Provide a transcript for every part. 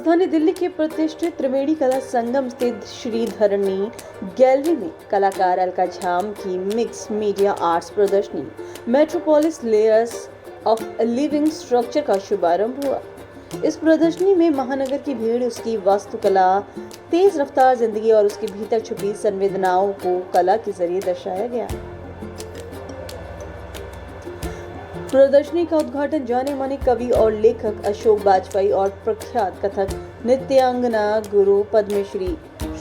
राजधानी दिल्ली के प्रतिष्ठित त्रिवेणी कला संगम स्थित श्री धरणी गैलरी में कलाकार अलका झाम की मिक्स मीडिया आर्ट्स प्रदर्शनी metropolis layers of living structure का शुभारंभ हुआ। इस प्रदर्शनी में महानगर की भीड़, उसकी वास्तुकला, तेज रफ्तार जिंदगी और उसके भीतर छुपी संवेदनाओं को कला के जरिए दर्शाया गया। प्रदर्शनी का उद्घाटन जाने माने कवि और लेखक अशोक बाजपेयी और प्रख्यात कथक नृत्यांगना गुरु पद्मश्री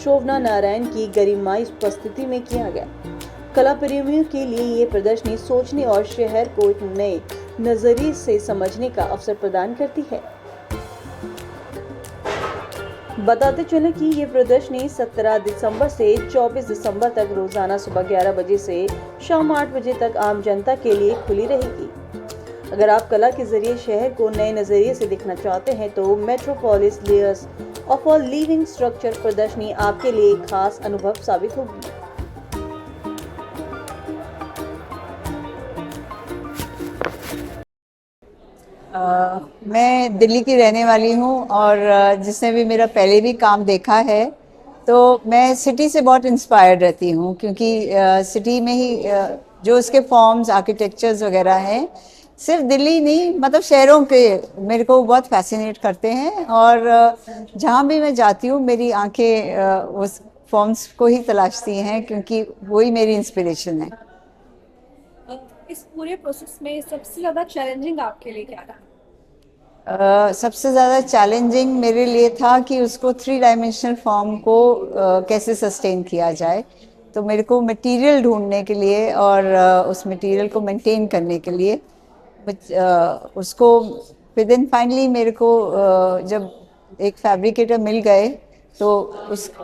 शोभना नारायण की गरिमाई उपस्थिति में किया गया। कला प्रेमियों के लिए ये प्रदर्शनी सोचने और शहर को एक नए नजरिए से समझने का अवसर प्रदान करती है। बताते चलें कि ये प्रदर्शनी 17 दिसंबर से 24 दिसंबर तक रोजाना सुबह 11 बजे से शाम 8 बजे तक आम जनता के लिए खुली रहेगी। अगर आप कला के जरिए शहर को नए नजरिए से देखना चाहते हैं तो metropolis layers of a living structure प्रदर्शनी आपके लिए एक खास अनुभव साबित होगी। मैं दिल्ली की रहने वाली हूँ और जिसने भी मेरा पहले भी काम देखा है तो मैं सिटी से बहुत इंस्पायर्ड रहती हूँ, क्योंकि सिटी में ही जो उसके फॉर्म्स, आर्किटेक्चर्स वगैरह हैं, सिर्फ दिल्ली नहीं, मतलब शहरों के मेरे को बहुत फैसिनेट करते हैं। और जहाँ भी मैं जाती हूँ मेरी आंखें उस फॉर्म्स को ही तलाशती हैं, क्योंकि वही मेरी इंस्पिरेशन है। इस पूरे प्रोसेस में सबसे ज़्यादा चैलेंजिंग आपके लिए क्या था? सबसे ज़्यादा चैलेंजिंग मेरे लिए था कि उसको 3 डायमेंशनल फॉर्म को कैसे सस्टेन किया जाए। तो मेरे को मटेरियल ढूंढने के लिए और उस मटेरियल को मेंटेन करने के लिए उसको फिर देन फाइनली मेरे को जब एक फैब्रिकेटर मिल गए तो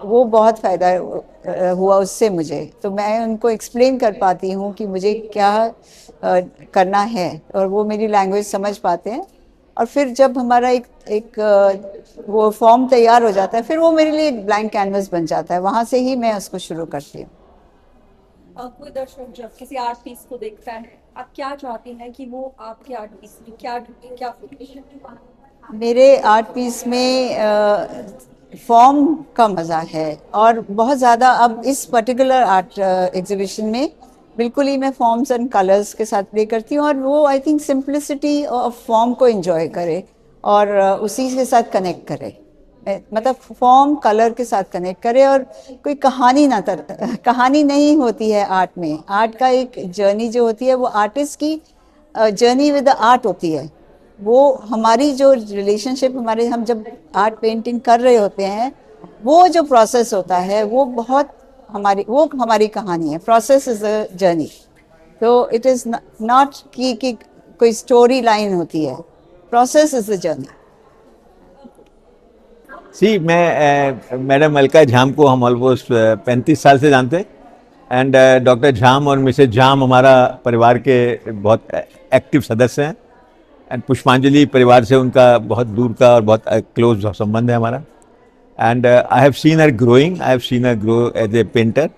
वो बहुत फ़ायदा हुआ उससे मुझे। तो मैं उनको एक्सप्लेन कर पाती हूँ कि मुझे क्या करना है और वो मेरी लैंग्वेज समझ पाते हैं। और फिर जब हमारा एक वो फॉर्म तैयार हो जाता है, फिर वो मेरे लिए एक ब्लैंक कैनवस बन जाता है। वहाँ से ही मैं उसको शुरू करती हूँ। कोई दर्शक जब किसी आर्ट पीस को देखता है, आप क्या चाहती हैं कि वो आपके आर्ट पीस में क्या ढूंढे, क्या ढूंढे? मेरे आर्ट पीस में फॉर्म का मज़ा है और बहुत ज़्यादा अब इस पर्टिकुलर आर्ट एग्जीबिशन में बिल्कुल ही मैं फॉर्म्स एंड कलर्स के साथ प्ले करती हूँ। और वो I think simplicity of form को एंजॉय करे और उसी के साथ कनेक्ट करे, मतलब फॉर्म कलर के साथ कनेक्ट करे। और कोई कहानी नहीं होती है आर्ट में। आर्ट का एक जर्नी जो होती है वो आर्टिस्ट की जर्नी विद द आर्ट होती है। वो हमारी जो रिलेशनशिप, हम जब आर्ट पेंटिंग कर रहे होते हैं, वो जो प्रोसेस होता है वो हमारी कहानी है। Process is a journey. तो इट इज़ नॉट कि कोई स्टोरी लाइन होती है, प्रोसेस इज द जर्नी। मैं मैडम अलका झाम को हम ऑलमोस्ट 35 साल से जानते हैं। एंड डॉक्टर झाम और मिसेज झाम हमारा परिवार के बहुत एक्टिव सदस्य हैं। एंड पुष्पांजलि परिवार से उनका बहुत दूर का और बहुत क्लोज संबंध है हमारा। And I have seen her growing, I have seen her grow as a painter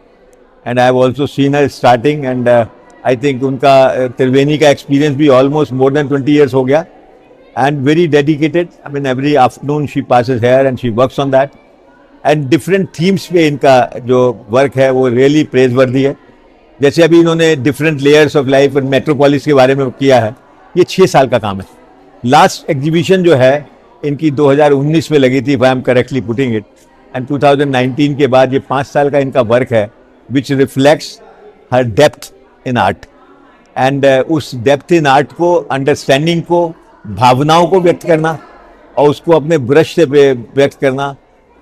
and I have also seen her starting. And I think उनका त्रिवेणी का एक्सपीरियंस भी ऑलमोस्ट मोर देन 20 years हो गया। And very dedicated. I mean, every afternoon she passes here and she works on that. And different themes पे इनका जो work है वो really praiseworthy है। जैसे अभी इन्होंने different layers of life और मेट्रोपोलिस के बारे में किया है, ये 6 साल का काम है। लास्ट एग्जीबिशन जो है इनकी 2019 में लगी थी, if I am correctly putting it, and 2019 के बाद ये 5 साल का इनका वर्क है, which reflects her depth in art. And उस depth in art को, understanding को, भावनाओं को व्यक्त करना और उसको अपने ब्रश से व्यक्त करना।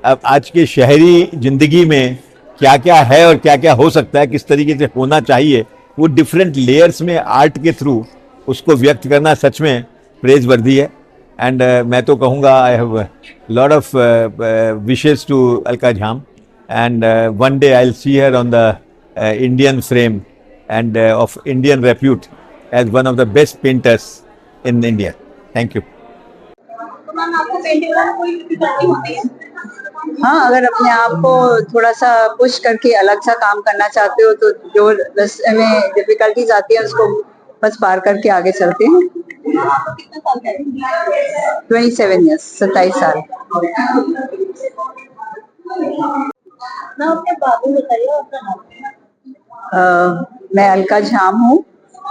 अब आज के शहरी जिंदगी में क्या क्या है और क्या क्या हो सकता है, किस तरीके से होना चाहिए, वो डिफरेंट लेयर्स में आर्ट के थ्रू उसको व्यक्त करना सच में प्रेज वर्दी है। एंड मैं तो कहूँगा I have lot of wishes to Alka Jham and one day I will see her on the Indian frame and of Indian repute as one of the best painters in India. Thank you. तो ma'am, आपको painting में कोई difficulty होती है? हाँ, अगर अपने आप को थोड़ा सा पुश करके अलग सा काम करना चाहते हो तो जो रास्ते में डिफिकल्टीज आती है उसको बस पार करके आगे चलते हैं। कितने साल का है? 27 ईयर्स, 27 साल। ना अपने बाबू बताइए अपना नाम। मैं अलका झाम हूँ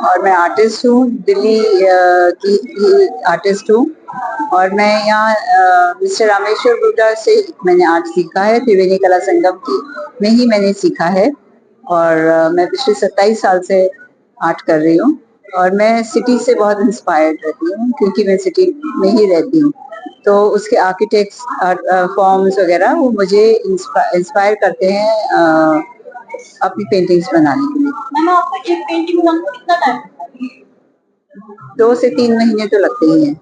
और मैं आर्टिस्ट हूँ, दिल्ली की आर्टिस्ट हूँ। और मैं यहाँ मिस्टर रामेश्वर गुप्ता से मैंने आर्ट सीखा है, त्रिवेणी कला संगम की में ही मैंने सीखा है। और मैं पिछले 27 साल से आर्ट कर रही हूँ। और मैं सिटी से बहुत इंस्पायर्ड रहती हूँ क्योंकि मैं सिटी में ही रहती हूँ। तो उसके आर्किटेक्ट्स, फॉर्म्स वगैरह वो मुझे इंस्पायर करते हैं अपनी पेंटिंग्स बनाने के लिए। मैम आपको एक पेंटिंग बनाने में कितना टाइम लगता है? 2 से 3 महीने तो लगते ही हैं।